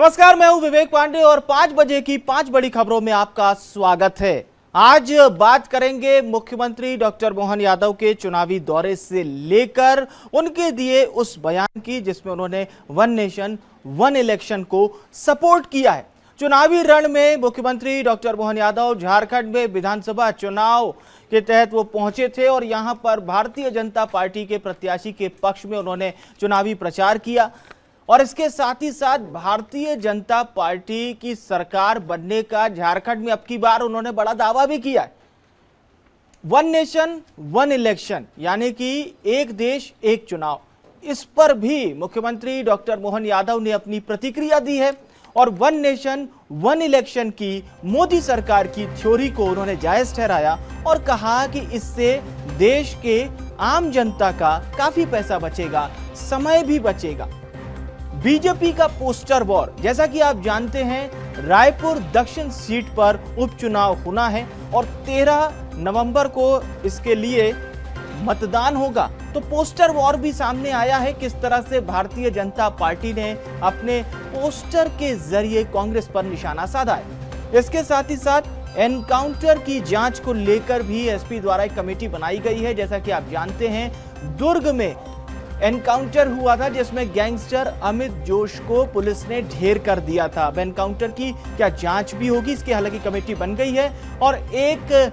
नमस्कार, मैं हूं विवेक पांडे और 5 बजे की 5 बड़ी खबरों में आपका स्वागत है। आज बात करेंगे मुख्यमंत्री डॉक्टर मोहन यादव के चुनावी दौरे से लेकर उनके दिए उस बयान की जिसमें उन्होंने वन नेशन वन इलेक्शन को सपोर्ट किया है। चुनावी रण में मुख्यमंत्री डॉक्टर मोहन यादव झारखंड में विधानसभा चुनाव के तहत वो पहुंचे थे और यहां पर भारतीय जनता पार्टी के प्रत्याशी के पक्ष में उन्होंने चुनावी प्रचार किया और इसके साथ ही साथ भारतीय जनता पार्टी की सरकार बनने का झारखंड में अब की बार उन्होंने बड़ा दावा भी किया है। वन नेशन वन इलेक्शन यानी कि एक देश एक चुनाव, इस पर भी मुख्यमंत्री डॉक्टर मोहन यादव ने अपनी प्रतिक्रिया दी है और वन नेशन वन इलेक्शन की मोदी सरकार की थ्योरी को उन्होंने जायज ठहराया और कहा कि इससे देश के आम जनता का काफी पैसा बचेगा, समय भी बचेगा। बीजेपी का पोस्टर वॉर, जैसा कि आप जानते हैं रायपुर दक्षिण सीट पर उपचुनाव होना है और 13 नवंबर को इसके लिए मतदान होगा। तो पोस्टर वॉर भी सामने आया है, किस तरह से भारतीय जनता पार्टी ने अपने पोस्टर के जरिए कांग्रेस पर निशाना साधा है। इसके साथ ही साथ एनकाउंटर की जांच को लेकर भी एसपी द्वारा एक कमेटी बनाई गई है। जैसा कि आप जानते हैं दुर्ग में एनकाउंटर हुआ था जिसमें गैंगस्टर अमित जोश को पुलिस ने ढेर कर दिया था। अब एनकाउंटर की क्या जांच भी होगी, इसकी हालांकि कमेटी बन गई है। और एक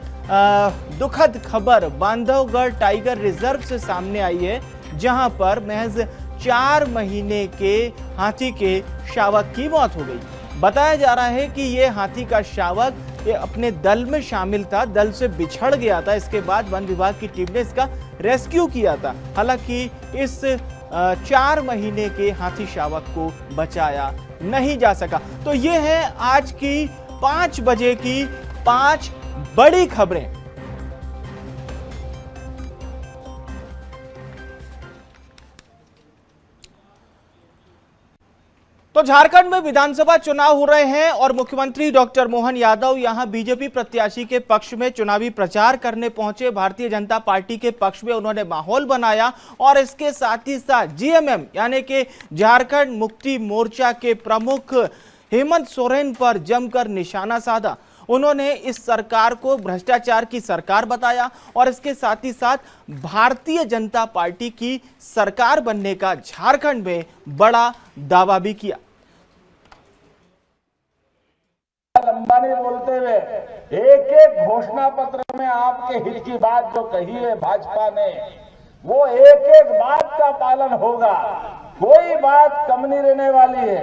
दुखद खबर बांधवगढ़ टाइगर रिजर्व से सामने आई है जहां पर महज 4 महीने के हाथी के शावक की मौत हो गई। बताया जा रहा है कि ये हाथी का शावक अपने दल में शामिल था, दल से बिछड़ गया था। इसके बाद वन विभाग की टीम ने इसका रेस्क्यू किया था। हालांकि इस 4 महीने के हाथी शावक को बचाया नहीं जा सका। तो ये है आज की 5 बजे की 5 बड़ी खबरें। तो झारखंड में विधानसभा चुनाव हो रहे हैं और मुख्यमंत्री डॉक्टर मोहन यादव यहां बीजेपी प्रत्याशी के पक्ष में चुनावी प्रचार करने पहुंचे। भारतीय जनता पार्टी के पक्ष में उन्होंने माहौल बनाया और इसके साथ ही साथ जीएमएम यानी कि झारखंड मुक्ति मोर्चा के प्रमुख हेमंत सोरेन पर जमकर निशाना साधा। उन्होंने इस सरकार को भ्रष्टाचार की सरकार बताया और इसके साथ ही साथ भारतीय जनता पार्टी की सरकार बनने का झारखंड में बड़ा दावा भी किया। अंबानी बोलते हुए एक एक घोषणा पत्र में आपके हित की बात जो कही है भाजपा ने, वो एक एक बात का पालन होगा, कोई बात कम नहीं रहने वाली है।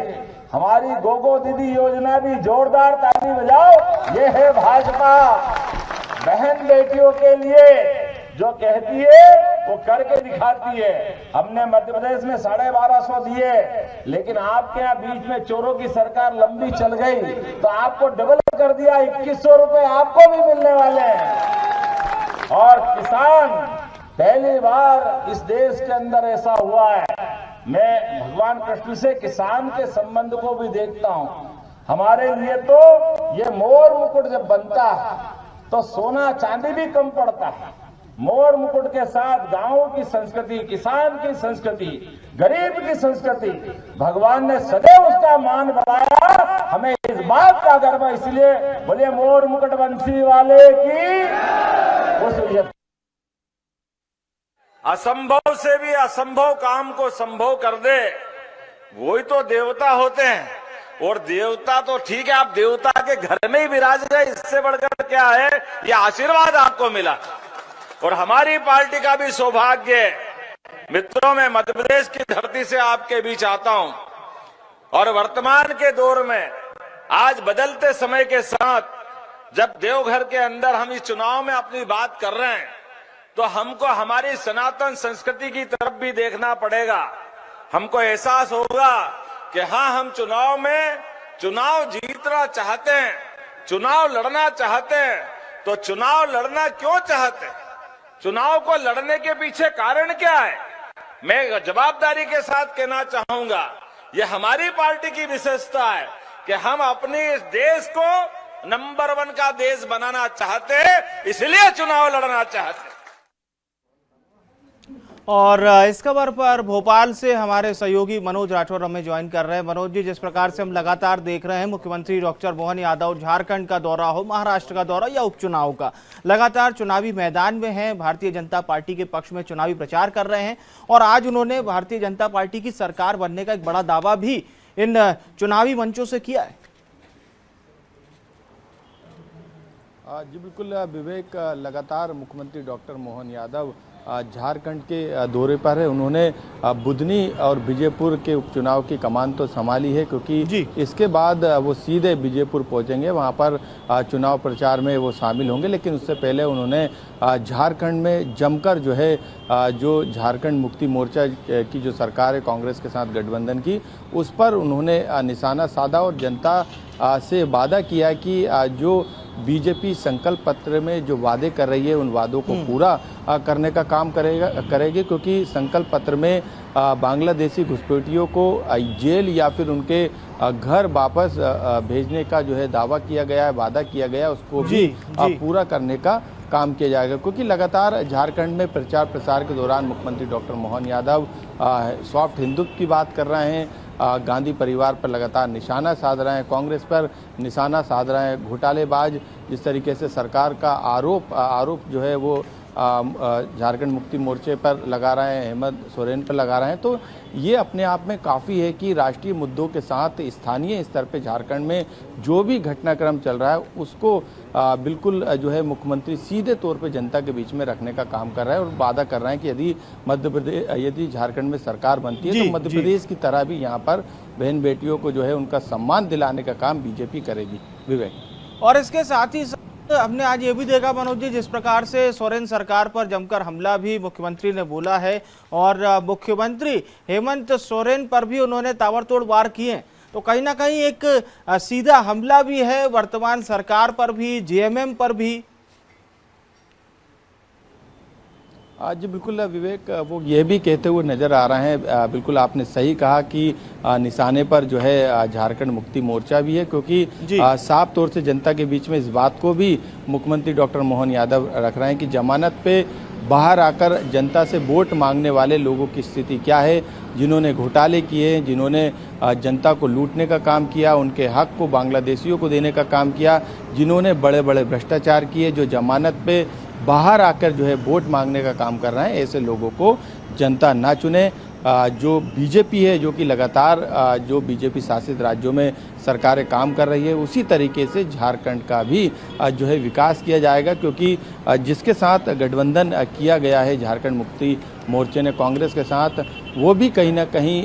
हमारी गोगो दीदी योजना भी जोरदार ताली बजाओ, ये है भाजपा। बहन बेटियों के लिए जो कहती है वो करके दिखाती है। हमने मध्य प्रदेश में 1250 दिए, लेकिन आपके यहाँ बीच में चोरों की सरकार लंबी चल गई तो आपको डबल कर दिया, 2100 रुपए आपको भी मिलने वाले हैं। और किसान, पहली बार इस देश के अंदर ऐसा हुआ है। मैं भगवान कृष्ण से किसान के संबंध को भी देखता हूं। हमारे लिए तो ये मोर मुकुट जब बनता है तो सोना चांदी भी कम पड़ता है। मोर मुकुट के साथ गांव की संस्कृति, किसान की संस्कृति, गरीब की संस्कृति, भगवान ने सदैव उसका मान बढ़ाया। हमें इस बात का गर्व है, इसलिए बोलिए मोर मुकुट बंसी वाले की। उस असंभव से भी असंभव काम को संभव कर दे, वही तो देवता होते हैं। और देवता तो ठीक है, आप देवता के घर में ही विराज गए, इससे बढ़कर क्या है, ये आशीर्वाद आपको मिला। और हमारी पार्टी का भी सौभाग्य है। मित्रों, मैं मध्य प्रदेश की धरती से आपके बीच आता हूं और वर्तमान के दौर में आज बदलते समय के साथ जब देवघर के अंदर हम इस चुनाव में अपनी बात कर रहे हैं तो हमको हमारी सनातन संस्कृति की तरफ भी देखना पड़ेगा। हमको एहसास होगा कि हाँ, हम चुनाव में चुनाव जीतना चाहते हैं, चुनाव लड़ना चाहते हैं। तो चुनाव लड़ना क्यों चाहते हैं, चुनाव को लड़ने के पीछे कारण क्या है, मैं जवाबदारी के साथ कहना चाहूंगा। ये हमारी पार्टी की विशेषता है कि हम अपने इस देश को नंबर 1 का देश बनाना चाहते हैं, इसलिए चुनाव लड़ना चाहते हैं। और इस खबर पर भोपाल से हमारे सहयोगी मनोज राठौर हमें ज्वाइन कर रहे हैं। मनोज जी, जिस प्रकार से हम लगातार देख रहे हैं मुख्यमंत्री डॉक्टर मोहन यादव झारखंड का दौरा हो, महाराष्ट्र का दौरा या उपचुनाव का, लगातार चुनावी मैदान में हैं, भारतीय जनता पार्टी के पक्ष में चुनावी प्रचार कर रहे हैं और आज उन्होंने भारतीय जनता पार्टी की सरकार बनने का एक बड़ा दावा भी इन चुनावी मंचों से किया है। जी बिल्कुल विवेक, लगातार मुख्यमंत्री डॉक्टर मोहन यादव झारखंड के दौरे पर है। उन्होंने बुधनी और विजयपुर के उपचुनाव की कमान तो संभाली है, क्योंकि इसके बाद वो सीधे विजयपुर पहुंचेंगे, वहां पर चुनाव प्रचार में वो शामिल होंगे। लेकिन उससे पहले उन्होंने झारखंड में जमकर जो है जो झारखंड मुक्ति मोर्चा की जो सरकार है कांग्रेस के साथ गठबंधन की, उस पर उन्होंने निशाना साधा और जनता से वादा किया कि जो बीजेपी संकल्प पत्र में जो वादे कर रही है उन वादों को पूरा करने का काम करेगी, क्योंकि संकल्प पत्र में बांग्लादेशी घुसपैठियों को जेल या फिर उनके घर वापस भेजने का जो है दावा किया गया है, वादा किया गया है, उसको भी पूरा करने का काम किया जाएगा। क्योंकि लगातार झारखंड में प्रचार प्रसार के दौरान मुख्यमंत्री डॉक्टर मोहन यादव सॉफ्ट हिंदुत्व की बात कर रहे हैं, गांधी परिवार पर लगातार निशाना साध रहे हैं, कांग्रेस पर निशाना साध रहे हैं, घोटालेबाज जिस तरीके से सरकार का आरोप जो है वो झारखंड मुक्ति मोर्चे पर लगा रहे हैं, हेमंत सोरेन पर लगा रहे हैं। तो ये अपने आप में काफ़ी है कि राष्ट्रीय मुद्दों के साथ स्थानीय स्तर पे झारखंड में जो भी घटनाक्रम चल रहा है उसको बिल्कुल जो है मुख्यमंत्री सीधे तौर पे जनता के बीच में रखने का काम कर रहा है और वादा कर रहे हैं कि यदि झारखंड में सरकार बनती है तो मध्य प्रदेश की तरह भी यहाँ पर बहन बेटियों को जो है उनका सम्मान दिलाने का काम बीजेपी करेगी। विवेक, और इसके साथ ही हमने आज ये भी देखा मनोज जी, जिस प्रकार से सोरेन सरकार पर जमकर हमला भी मुख्यमंत्री ने बोला है और मुख्यमंत्री हेमंत सोरेन पर भी उन्होंने ताबड़तोड़ वार किए, तो कहीं ना कहीं एक सीधा हमला भी है वर्तमान सरकार पर भी, जेएमएम पर भी। आज बिल्कुल विवेक, वो ये भी कहते हुए नज़र आ रहे हैं, बिल्कुल आपने सही कहा कि निशाने पर जो है झारखंड मुक्ति मोर्चा भी है, क्योंकि साफ तौर से जनता के बीच में इस बात को भी मुख्यमंत्री डॉक्टर मोहन यादव रख रहे हैं कि जमानत पे बाहर आकर जनता से वोट मांगने वाले लोगों की स्थिति क्या है, जिन्होंने घोटाले किए, जिन्होंने जनता को लूटने का काम किया, उनके हक को बांग्लादेशियों को देने का काम किया, जिन्होंने बड़े बड़े भ्रष्टाचार किए, जो जमानत पे बाहर आकर जो है वोट मांगने का काम कर रहे हैं, ऐसे लोगों को जनता ना चुने। जो बीजेपी है, जो कि लगातार जो बीजेपी शासित राज्यों में सरकारें काम कर रही है, उसी तरीके से झारखंड का भी जो है विकास किया जाएगा, क्योंकि जिसके साथ गठबंधन किया गया है झारखंड मुक्ति मोर्चे ने कांग्रेस के साथ, वो भी कहीं ना कहीं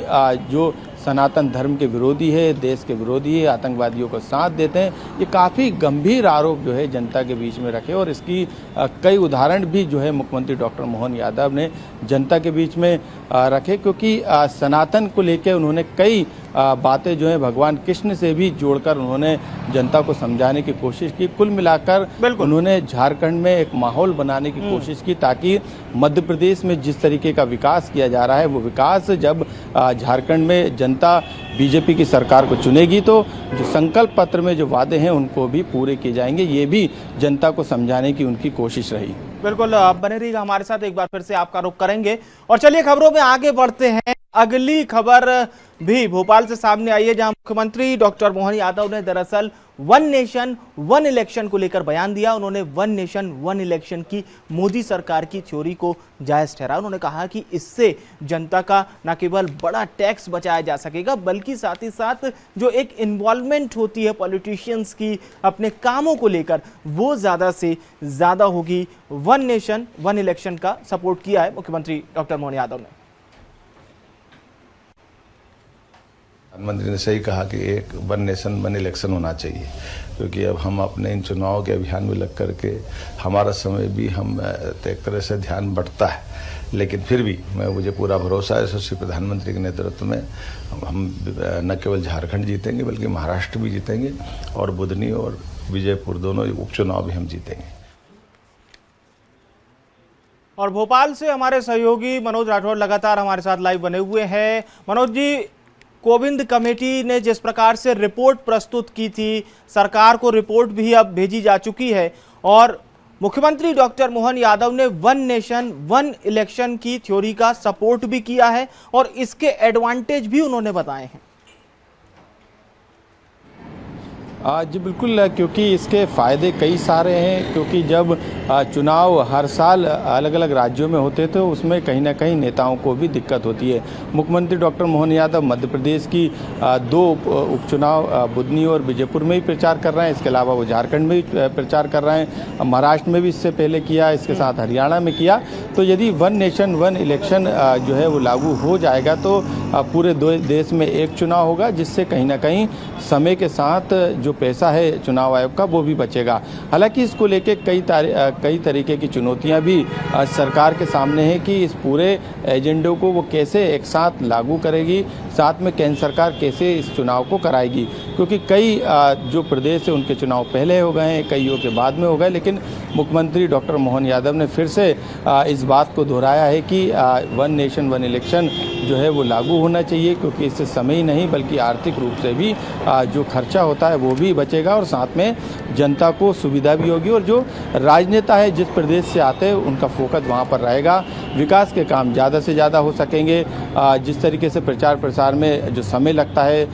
जो सनातन धर्म के विरोधी है, देश के विरोधी है, आतंकवादियों को साथ देते हैं। ये काफ़ी गंभीर आरोप जो है जनता के बीच में रखे और इसकी कई उदाहरण भी जो है मुख्यमंत्री डॉक्टर मोहन यादव ने जनता के बीच में रखे, क्योंकि सनातन को लेकर उन्होंने कई बातें जो है भगवान कृष्ण से भी जोड़कर उन्होंने जनता को समझाने की कोशिश की। कुल मिलाकर उन्होंने झारखंड में एक माहौल बनाने की कोशिश की, ताकि मध्य प्रदेश में जिस तरीके का विकास किया जा रहा है, वो विकास जब झारखंड में जनता बीजेपी की सरकार को चुनेगी तो जो संकल्प पत्र में जो वादे हैं उनको भी पूरे किए जाएंगे। ये भी जनता को समझाने की उनकी कोशिश रही। बिल्कुल, बने रहिएगा हमारे साथ, एक बार फिर से आपका रुख करेंगे। और चलिए खबरों में आगे बढ़ते हैं। अगली खबर भी भोपाल से सामने आई है, जहां मुख्यमंत्री डॉक्टर मोहन यादव ने दरअसल वन नेशन वन इलेक्शन को लेकर बयान दिया। उन्होंने वन नेशन वन इलेक्शन की मोदी सरकार की थ्योरी को जायज ठहराया। उन्होंने कहा कि इससे जनता का न केवल बड़ा टैक्स बचाया जा सकेगा, बल्कि साथ ही साथ जो एक इन्वॉल्वमेंट होती है पॉलिटिशियंस की अपने कामों को लेकर, वो ज़्यादा से ज़्यादा होगी। वन नेशन वन इलेक्शन का सपोर्ट किया है मुख्यमंत्री डॉक्टर मोहन यादव ने। प्रधानमंत्री ने सही कहा कि एक वन नेशन वन इलेक्शन होना चाहिए, क्योंकि अब हम अपने इन चुनाव के अभियान में लग करके हमारा समय भी हम एक तरह से ध्यान बढ़ता है, लेकिन फिर भी मुझे पूरा भरोसा है श्री प्रधानमंत्री के नेतृत्व में हम न केवल झारखंड जीतेंगे बल्कि महाराष्ट्र भी जीतेंगे और बुधनी और विजयपुर दोनों उपचुनाव भी हम जीतेंगे। और भोपाल से हमारे सहयोगी मनोज राठौर लगातार हमारे साथ लाइव बने हुए हैं। मनोज जी, कोविंद कमेटी ने जिस प्रकार से रिपोर्ट प्रस्तुत की थी, सरकार को रिपोर्ट भी अब भेजी जा चुकी है और मुख्यमंत्री डॉक्टर मोहन यादव ने वन नेशन वन इलेक्शन की थ्योरी का सपोर्ट भी किया है और इसके एडवांटेज भी उन्होंने बताए हैं। जी बिल्कुल, क्योंकि इसके फ़ायदे कई सारे हैं। क्योंकि जब चुनाव हर साल अलग अलग राज्यों में होते थे उसमें कहीं ना कहीं नेताओं को भी दिक्कत होती है। मुख्यमंत्री डॉक्टर मोहन यादव मध्य प्रदेश की 2 उपचुनाव बुधनी और बीजेपुर में ही प्रचार कर रहे हैं। इसके अलावा वो झारखंड में भी प्रचार कर रहे हैं, महाराष्ट्र में भी इससे पहले किया, इसके साथ हरियाणा में किया। तो यदि वन नेशन वन इलेक्शन जो है वो लागू हो जाएगा तो पूरे देश में एक चुनाव होगा, जिससे कहीं ना कहीं समय के साथ जो पैसा है चुनाव आयोग का वो भी बचेगा। हालांकि इसको लेके कई तरीके की चुनौतियां भी सरकार के सामने है कि इस पूरे एजेंडे को वो कैसे एक साथ लागू करेगी, साथ में केंद्र सरकार कैसे इस चुनाव को कराएगी। क्योंकि कई जो प्रदेश है उनके चुनाव पहले हो गए हैं, कईयों के बाद में हो गए, लेकिन मुख्यमंत्री डॉक्टर मोहन यादव ने फिर से इस बात को दोहराया है कि वन नेशन वन इलेक्शन जो है वो लागू होना चाहिए, क्योंकि इससे समय ही नहीं बल्कि आर्थिक रूप से भी जो खर्चा होता है वो भी बचेगा और साथ में जनता को सुविधा भी होगी। और जो राजनेता है जिस प्रदेश से आते हैं उनका फोकस वहाँ पर रहेगा, विकास के काम ज़्यादा से ज़्यादा हो सकेंगे। जिस तरीके से प्रचार प्रसार में जो समय लगता है,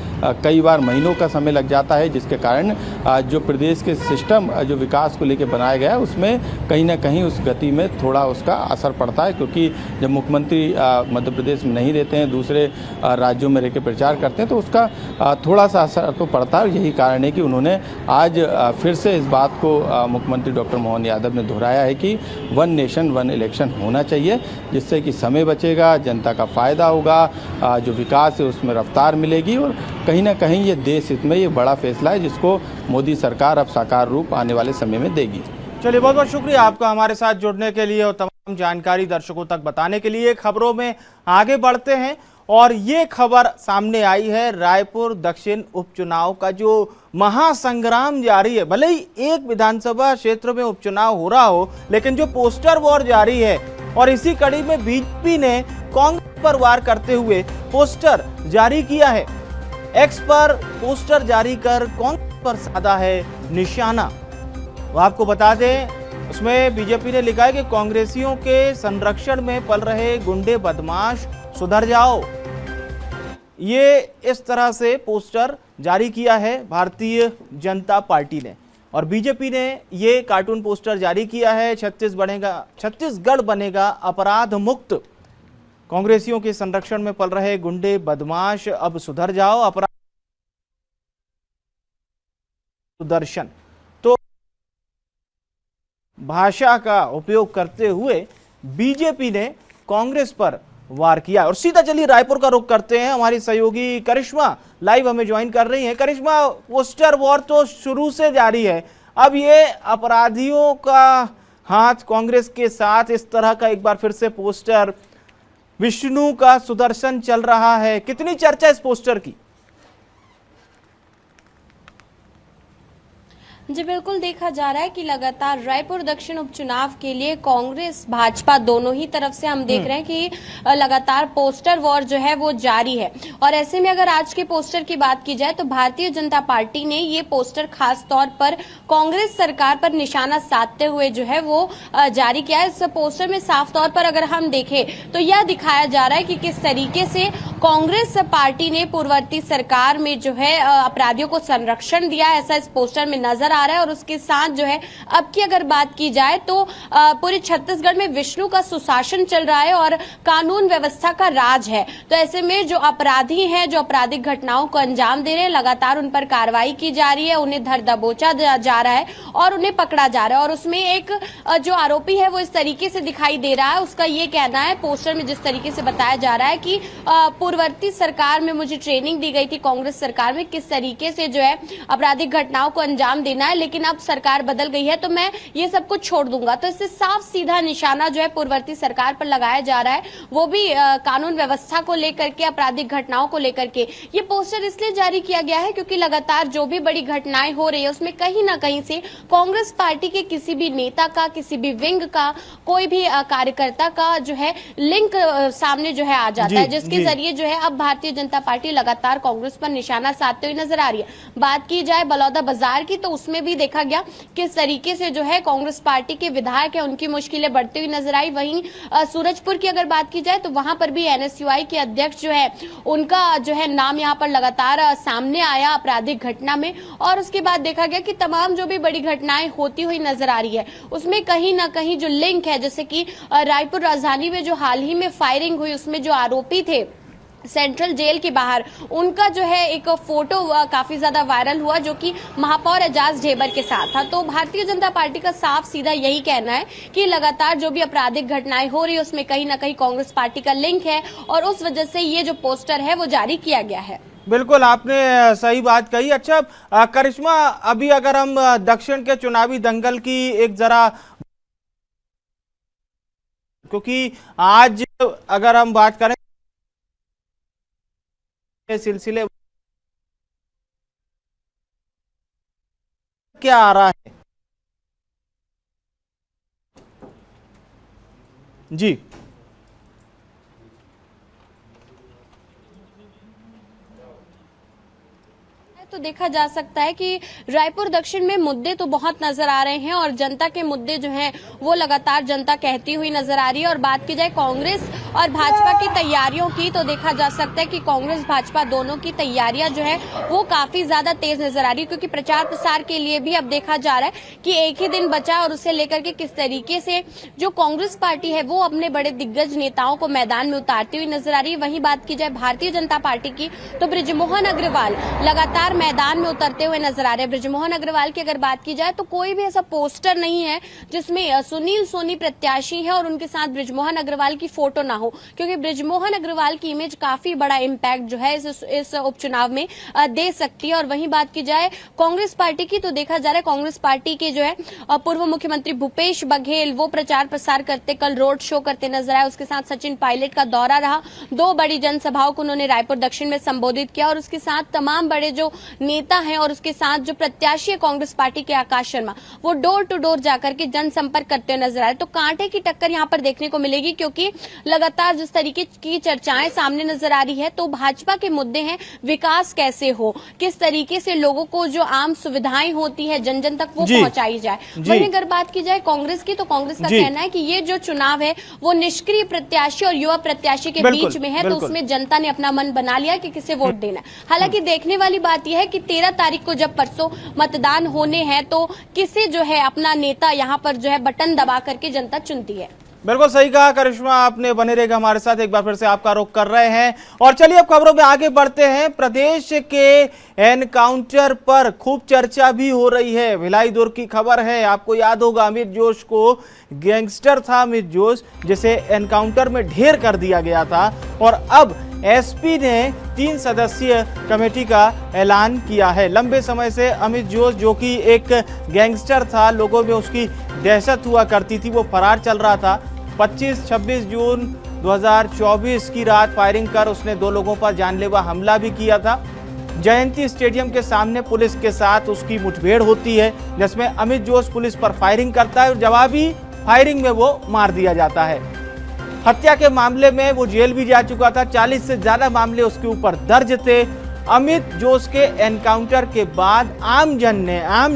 कई बार महीनों का समय लग जाता है, जिसके कारण जो प्रदेश के सिस्टम जो विकास को लेकर बनाया गया है उसमें कहीं ना कहीं उस गति में थोड़ा उसका असर पड़ता है। क्योंकि जब मुख्यमंत्री मध्य प्रदेश में नहीं रहते हैं, दूसरे राज्यों में रहकर प्रचार करते हैं, तो उसका थोड़ा सा असर तो पड़ता है। यही कारण है कि उन्होंने आज फिर से इस बात को मुख्यमंत्री डॉक्टर मोहन यादव ने दोहराया है कि वन नेशन वन इलेक्शन होना चाहिए, जिससे कि समय बचेगा, जनता का फ़ायदा होगा, जो विकास है उसमें रफ्तार मिलेगी और कहीं ना कहीं ये देश हित में ये बड़ा फैसला है जिसको मोदी सरकार अब साकार रूप आने वाले समय में देगी। चलिए, बहुत बहुत शुक्रिया आपका हमारे साथ जुड़ने के लिए और तमाम जानकारी दर्शकों तक बताने के लिए। खबरों में आगे बढ़ते हैं और ये खबर सामने आई है, रायपुर दक्षिण उपचुनाव का जो महासंग्राम जारी है। भले ही एक विधानसभा क्षेत्र में उपचुनाव हो रहा हो, लेकिन जो पोस्टर वॉर जारी है और इसी कड़ी में बीजेपी ने कांग्रेस पर वार करते हुए पोस्टर जारी किया है। एक्स पर पोस्टर जारी कर कांग्रेस पर साधा है निशाना। वो आपको बता दें, उसमें बीजेपी ने लिखा है कि कांग्रेसियों के संरक्षण में पल रहे गुंडे बदमाश सुधर जाओ। ये इस तरह से पोस्टर जारी किया है भारतीय जनता पार्टी ने और बीजेपी ने ये कार्टून पोस्टर जारी किया है। छत्तीसगढ़ बनेगा अपराध मुक्त, कांग्रेसियों के संरक्षण में पल रहे गुंडे बदमाश अब सुधर जाओ, अपराध सुदर्शन। तो भाषा का उपयोग करते हुए बीजेपी ने कांग्रेस पर वार किया। और सीधा चलिए रायपुर का रुख करते हैं, हमारी सहयोगी करिश्मा लाइव हमें ज्वाइन कर रही हैं। करिश्मा, पोस्टर वॉर तो शुरू से जारी है, अब ये अपराधियों का हाथ कांग्रेस के साथ, इस तरह का एक बार फिर से पोस्टर, विष्णु का सुदर्शन चल रहा है, कितनी चर्चा इस पोस्टर की? जी बिल्कुल, देखा जा रहा है कि लगातार रायपुर दक्षिण उपचुनाव के लिए कांग्रेस भाजपा दोनों ही तरफ से हम देख रहे हैं कि लगातार पोस्टर वॉर जो है वो जारी है। और ऐसे में अगर आज के पोस्टर की बात की जाए तो भारतीय जनता पार्टी ने ये पोस्टर खास तौर पर कांग्रेस सरकार पर निशाना साधते हुए जो है वो जारी किया है। इस पोस्टर में साफ तौर पर अगर हम देखें तो यह दिखाया जा रहा है कि किस तरीके से कांग्रेस पार्टी ने पूर्ववर्ती सरकार में जो है अपराधियों को संरक्षण दिया, ऐसा इस पोस्टर में नजर आ रहा है। और उसके साथ जो है अब की अगर बात की जाए तो पूरे छत्तीसगढ़ में विष्णु का सुशासन चल रहा है और कानून व्यवस्था का राज है। तो ऐसे में जो अपराधी हैं, जो आपराधिक घटनाओं को अंजाम दे रहे हैं, लगातार उन पर कार्रवाई की जा रही है, उन्हें धर दबोचा जा रहा है और उन्हें पकड़ा जा रहा है। और उसमें एक जो आरोपी है वो इस तरीके से दिखाई दे रहा है, उसका ये कहना है पोस्टर में जिस तरीके से बताया जा रहा है कि पूर्ववर्ती सरकार में मुझे ट्रेनिंग दी गई थी, कांग्रेस सरकार में किस तरीके से जो है आपराधिक घटनाओं को अंजाम देना है, लेकिन अब सरकार बदल गई है तो मैं ये सब कुछ छोड़ दूंगा। तो इससे साफ सीधा निशाना जो है पूर्ववर्ती सरकार पर लगाया जा रहा है, वो भी कानून व्यवस्था को लेकर के, आपराधिक घटनाओं को लेकर के। ये पोस्टर इसलिए जारी किया गया है क्योंकि लगातार जो भी बड़ी घटनाएं हो रही है उसमें कहीं ना कहीं से कांग्रेस पार्टी के किसी भी नेता का, किसी भी विंग का, कोई भी कार्यकर्ता का जो है लिंक सामने जो है आ जाता है, जिसके जरिए जो है अब भारतीय जनता पार्टी लगातार कांग्रेस पर निशाना साधते हुए नजर आ रही है। बात की जाए बलौदा बाजार की तो उसमें उसमें भी देखा गया किस तरीके से जो है कांग्रेस पार्टी के विधायक है उनकी मुश्किलें बढ़ती हुई नजर आई। वहीं सूरजपुर की अगर बात की जाए तो वहां पर भी एनएसयूआई के अध्यक्ष जो है उनका जो है नाम यहां पर लगातार सामने आया आपराधिक घटना में, और उसके बाद देखा गया कि तमाम जो भी बड़ी घटनाएं होती हुई नजर आ रही है उसमें कहीं ना कहीं जो लिंक है, जैसे कि रायपुर राजधानी में जो हाल ही में फायरिंग हुई उसमें जो आरोपी थे सेंट्रल जेल के बाहर, उनका जो है एक फोटो काफी ज्यादा वायरल हुआ जो कि महापौर एजाज ढेबर के साथ था। तो भारतीय जनता पार्टी का साफ सीधा यही कहना है कि लगातार जो भी आपराधिक घटनाएं हो रही है उसमें कहीं ना कहीं कांग्रेस पार्टी का लिंक है और उस वजह से ये जो पोस्टर है वो जारी किया गया है। बिल्कुल आपने सही बात कही। अच्छा करिश्मा, अभी अगर हम दक्षिण के चुनावी दंगल की एक जरा, क्योंकि आज अगर हम बात करें सिलसिले क्या आ रहा है जी? तो देखा जा सकता है कि रायपुर दक्षिण में मुद्दे तो बहुत नजर आ रहे हैं और जनता के मुद्दे जो हैं वो लगातार जनता कहती हुई नजर आ रही है। और बात की जाए कांग्रेस और भाजपा की तैयारियों की तो देखा जा सकता है कि कांग्रेस भाजपा दोनों की तैयारियां जो है वो काफी ज्यादा तेज नजर आ रही है, क्योंकि प्रचार प्रसार के लिए भी अब देखा जा रहा है कि एक ही दिन बचा और उसे लेकर के किस तरीके से जो कांग्रेस पार्टी है वो अपने बड़े दिग्गज नेताओं को मैदान में उतारती हुई नजर आ रही है। वहीं बात की जाए भारतीय जनता पार्टी की तो बृजमोहन अग्रवाल लगातार मैदान में उतरते हुए नजर आ रहे हैं। बृजमोहन अग्रवाल की अगर बात की जाए तो कोई भी ऐसा पोस्टर नहीं है जिसमें सुनील सोनी प्रत्याशी है और उनके साथ बृजमोहन अग्रवाल की फोटो ना हो, क्योंकि बृजमोहन अग्रवाल की इमेज काफी बड़ा इम्पैक्ट जो है इस उपचुनाव में दे सकती है। और वहीं बात की जाए कांग्रेस पार्टी की तो देखा जा रहा है कांग्रेस पार्टी के जो है पूर्व मुख्यमंत्री भूपेश बघेल वो प्रचार प्रसार करते कल रोड शो करते नजर आए। उसके साथ सचिन पायलट का दौरा रहा, 2 बड़ी जनसभाओं को उन्होंने रायपुर दक्षिण में संबोधित किया और उसके साथ तमाम बड़े जो नेता हैं और उसके साथ जो प्रत्याशी है कांग्रेस पार्टी के आकाश शर्मा वो डोर टू डोर जाकर के जनसंपर्क करते हुए नजर आए। तो कांटे की टक्कर यहां पर देखने को मिलेगी, क्योंकि लगातार जिस तरीके की चर्चाएं सामने नजर आ रही है तो भाजपा के मुद्दे हैं विकास कैसे हो, किस तरीके से लोगों को जो आम सुविधाएं होती है जन जन तक वो पहुंचाई जाए। वहीं अगर बात की जाए कांग्रेस की तो कांग्रेस का कहना है कि ये जो चुनाव है वो निष्क्रिय प्रत्याशी और युवा प्रत्याशी के बीच में है, तो उसमें जनता ने अपना मन बना लिया कि किसे वोट देना है। हालांकि देखने वाली बात यह है कि 13 तारीख को जब परसों मतदान होने हैं तो किसे जो है अपना नेता यहाँ पर जो है बटन दबा करके जनता चुनती है। बिल्कुल सही कहा करिश्मा आपने, बने रहेगा हमारे साथ। एक बार फिर से आपका रुख कर रहे हैं और चलिए अब खबरों में आगे बढ़ते हैं। प्रदेश के एनकाउंटर पर खूब चर्चा भी हो रही है। भिलाई दुर्ग की खबर है, आपको याद होगा अमित जोश को, गैंगस्टर था अमित जोश, जिसे एनकाउंटर में ढेर कर दिया गया था और अब एसपी ने 3 सदस्यीय कमेटी का ऐलान किया है। लंबे समय से अमित जोश जो कि एक गैंगस्टर था, लोगों में उसकी दहशत हुआ करती थी, वो फरार चल रहा था। 25-26 जून 2024 की रात फायरिंग कर उसने 2 लोगों पर जानलेवा हमला भी किया था। जयंती स्टेडियम के सामने पुलिस के साथ उसकी मुठभेड़ होती है, जिसमें अमित जोश पुलिस पर फायरिंग करता है और जवाबी फायरिंग में वो मार दिया जाता है। हत्या के मामले में वो जेल भी जा चुका था, 40 से ज्यादा मामले उसके ऊपर दर्ज थे। अमित जोश के एनकाउंटर के बाद आम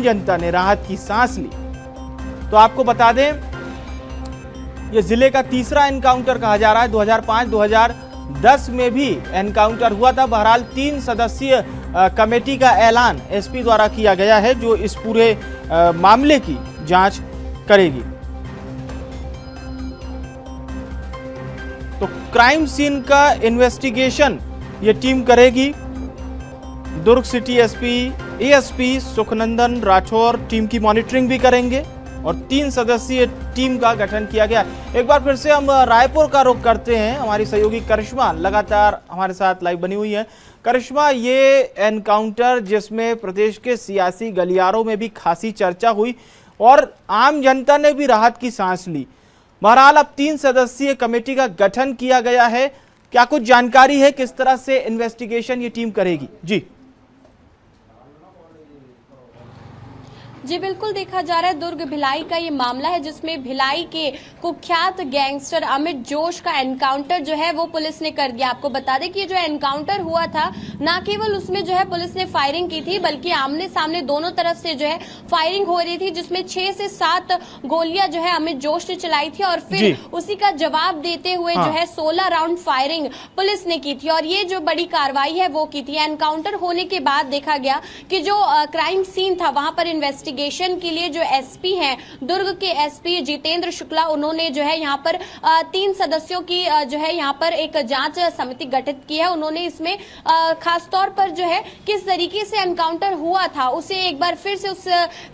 जनता ने राहत की सांस ली। तो आपको बता दें ये जिले का तीसरा एनकाउंटर कहा जा रहा है। 2005-2010 में भी एनकाउंटर हुआ था। बहरहाल 3 सदस्यीय कमेटी का ऐलान एसपी द्वारा किया गया है जो इस पूरे मामले की जांच करेगी। तो क्राइम सीन का इन्वेस्टिगेशन ये टीम करेगी। Durg city ASP Sukhnandan Rathore team की मॉनिटरिंग भी करेंगे और 3 सदस्यीय टीम का गठन किया गया। एक बार फिर से हम रायपुर का रुख करते हैं। हमारी सहयोगी करिश्मा लगातार हमारे साथ लाइव बनी हुई है। करिश्मा, ये एनकाउंटर जिसमें प्रदेश के सियासी गलियारों में भी खासी चर्चा हुई और आम जनता ने भी राहत की सांस ली। बहरहाल अब 3 सदस्यीय कमेटी का गठन किया गया है, क्या कुछ जानकारी है किस तरह से इन्वेस्टिगेशन ये टीम करेगी? जी जी बिल्कुल, देखा जा रहा है दुर्ग भिलाई का ये मामला है जिसमें भिलाई के कुख्यात गैंगस्टर अमित जोश का एनकाउंटर जो है वो पुलिस ने कर दिया। आपको बता दें कि ये जो एनकाउंटर हुआ था, ना केवल उसमें जो है पुलिस ने फायरिंग की थी, बल्कि आमने सामने दोनों तरफ से जो है फायरिंग हो रही थी, जिसमें 6 से 7 गोलियां जो है अमित जोश ने चलाई थी और फिर उसी का जवाब देते हुए जो है 16 राउंड फायरिंग पुलिस ने की थी और ये जो बड़ी कार्रवाई है वो की थी। एनकाउंटर होने के बाद देखा गया कि जो क्राइम सीन था वहां पर इन्वेस्टिगेशन के लिए जो एसपी हैं, दुर्ग के एसपी जितेंद्र शुक्ला, उन्होंने जो है यहाँ पर 3 सदस्यों की जो है यहाँ पर एक जांच समिति गठित की है। उन्होंने इसमें खासतौर पर जो है किस तरीके से एनकाउंटर हुआ था उसे एक बार फिर से उस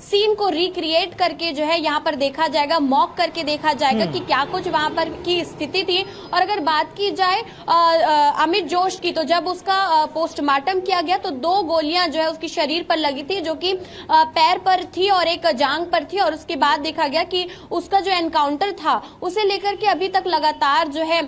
सीन को रिक्रिएट करके जो है यहाँ पर देखा जाएगा, मॉक करके देखा जाएगा कि क्या कुछ वहां पर की स्थिति थी। और अगर बात की जाए अमित जोश की, तो जब उसका पोस्टमार्टम किया गया तो 2 गोलियां जो है उसकी शरीर पर लगी थी, जो कि पैर पर थी और एक जांग पर थी। और उसके बाद देखा गया कि उसका जो एनकाउंटर था उसे लेकर के अभी तक लगातार जो है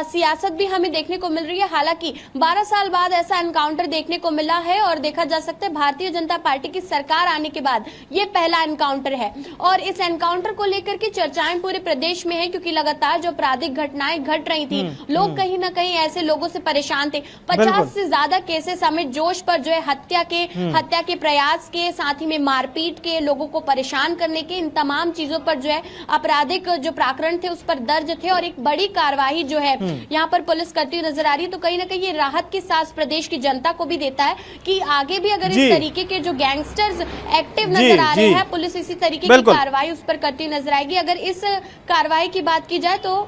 सियासत भी हमें देखने को मिल रही है। हालांकि 12 साल बाद ऐसा एनकाउंटर देखने को मिला है और देखा जा सकता है भारतीय जनता पार्टी की सरकार आने के बाद ये पहला एनकाउंटर है। और इस एनकाउंटर को लेकर के चर्चाएं पूरे प्रदेश में है, क्योंकि लगातार जो आपराधिक घटनाएं घट रही थी, लोग कहीं ना कहीं ऐसे लोगों से परेशान थे। 50 से ज्यादा केसेस अमित जोश पर जो है हत्या के प्रयास के, साथ ही में मारपीट के, लोगों को परेशान करने के, इन तमाम चीजों पर जो है आपराधिक जो प्रकरण थे उस पर दर्ज थे और एक बड़ी कार्रवाई जो है यहाँ पर पुलिस करती हुई नजर आ रही है। तो कहीं ना कहीं ये राहत की सांस प्रदेश की जनता को भी देता है कि आगे भी अगर इस तरीके के जो गैंगस्टर्स एक्टिव नजर आ रहे हैं, पुलिस इसी तरीके की कार्रवाई उस पर करती नजर आएगी। अगर इस कार्रवाई की बात की जाए तो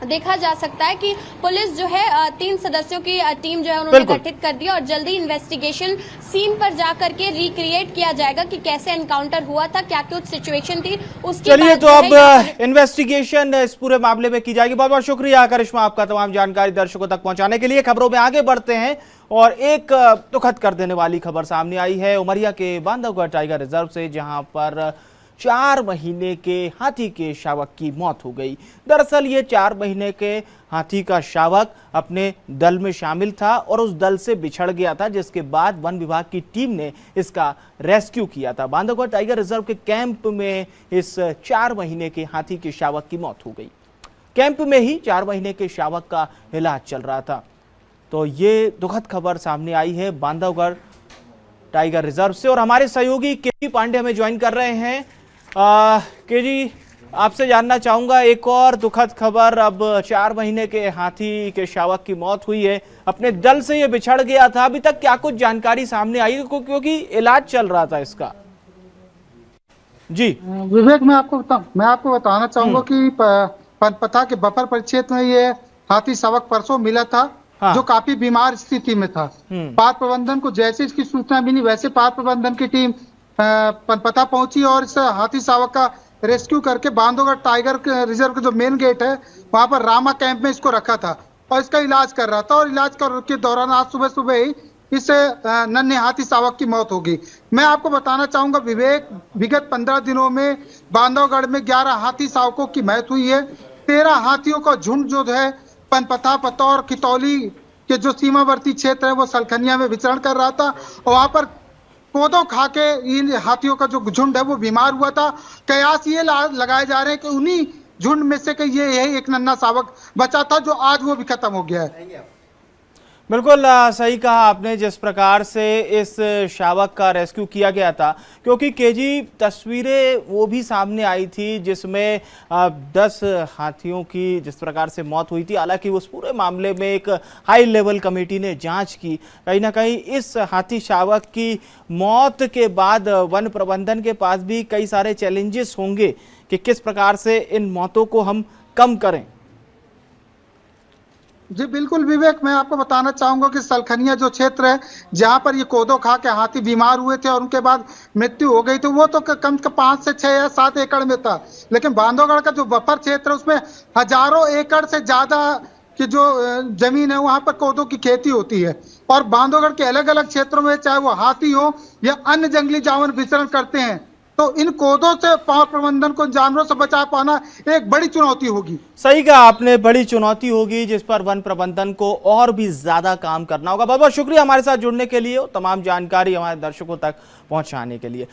देखा जा सकता है कि पुलिस जो है 3 सदस्यों की टीम जो है उन्होंने गठित कर दी और जल्दी इन्वेस्टिगेशन सीन पर जाकर के रिक्रिएट किया जाएगा कि कैसे एनकाउंटर हुआ था, क्या कुछ सिचुएशन थी उसके चलिए तो अब इन्वेस्टिगेशन इस पूरे मामले में की जाएगी। बहुत बहुत शुक्रिया करिश्मा आपका तमाम जानकारी दर्शकों तक पहुंचाने के लिए। खबरों में आगे बढ़ते हैं और एक दुखद कर देने वाली खबर सामने आई है उमरिया के बांधवगढ़ टाइगर रिजर्व से, जहां पर 4 महीने के हाथी के शावक की मौत हो गई। दरअसल ये 4 महीने के हाथी का शावक अपने दल में शामिल था और उस दल से बिछड़ गया था, जिसके बाद वन विभाग की टीम ने इसका रेस्क्यू किया था। बांधवगढ़ टाइगर रिजर्व के कैंप में इस 4 महीने के हाथी के शावक की मौत हो गई। कैंप में ही 4 महीने के शावक का इलाज चल रहा था। तो ये दुखद खबर सामने आई है बांधवगढ़ टाइगर रिजर्व से और हमारे सहयोगी के पांडे हमें ज्वाइन कर रहे हैं। के जी, आपसे जानना चाहूंगा एक और दुखद खबर। अब 4 महीने के हाथी के शावक की मौत हुई है, अपने दल से ये बिछड़ गया था। अभी तक क्या कुछ जानकारी सामने आई है, क्योंकि इलाज चल रहा था इसका? जी विवेक, मैं आपको बताना चाहूंगा कि पनपथा के बफर परिक्षेत्र में ये हाथी शावक परसों मिला था। हाँ। जो काफी बीमार स्थिति में था। पार्क प्रबंधन को जैसे इसकी सूचना मिली वैसे पार्क प्रबंधन की टीम पनपथा पहुंची और इस हाथी शावक का रेस्क्यू करके बांधवगढ़ टाइगर रिजर्व का जो मेन गेट है वहां पर रामा कैंप में इसको रखा था और इसका इलाज कर रहा था। और इलाज के दौरान आज सुबह सुबह ही इस नन्हे हाथी शावक की मौत होगी। मैं आपको बताना चाहूंगा विवेक, विगत 15 दिनों में बांधवगढ़ में 11 हाथी शावकों की मौत हुई है। 13 हाथियों का झुंड जो है पनपथा, पतौर, कितौली के जो सीमावर्ती क्षेत्र है वो सलखनिया में विचरण कर रहा था और वहां पर कोदो खा के इन हाथियों का जो झुंड है वो बीमार हुआ था। कयास ये लगाए जा रहे हैं कि उन्हीं झुंड में से कि ये एक नन्हा शावक बचा था जो आज वो भी खत्म हो गया है। बिल्कुल सही कहा आपने, जिस प्रकार से इस शावक का रेस्क्यू किया गया था, क्योंकि केजी तस्वीरें वो भी सामने आई थी जिसमें 10 हाथियों की जिस प्रकार से मौत हुई थी। हालांकि उस पूरे मामले में एक हाई लेवल कमेटी ने जांच की। कहीं ना कहीं इस हाथी शावक की मौत के बाद वन प्रबंधन के पास भी कई सारे चैलेंजेस होंगे कि किस प्रकार से इन मौतों को हम कम करें। जी बिल्कुल विवेक, मैं आपको बताना चाहूंगा कि सलखनिया जो क्षेत्र है जहां पर ये कोदो खा के हाथी बीमार हुए थे और उनके बाद मृत्यु हो गई थी, वो तो कम से कम 5 से 6 या 7 एकड़ में था। लेकिन बांधवगढ़ का जो बफर क्षेत्र है उसमें हजारों एकड़ से ज्यादा की जो जमीन है वहां पर कोदो की खेती होती है। और बांधवगढ़ के अलग अलग क्षेत्रों में चाहे वो हाथी हो या अन्य जंगली जानवर विचरण करते हैं, तो इन कोदों से पार्क प्रबंधन को जानवरों से बचा पाना एक बड़ी चुनौती होगी। सही कहा आपने, बड़ी चुनौती होगी जिस पर वन प्रबंधन को और भी ज्यादा काम करना होगा। बहुत बहुत शुक्रिया हमारे साथ जुड़ने के लिए और तमाम जानकारी हमारे दर्शकों तक पहुंचाने के लिए।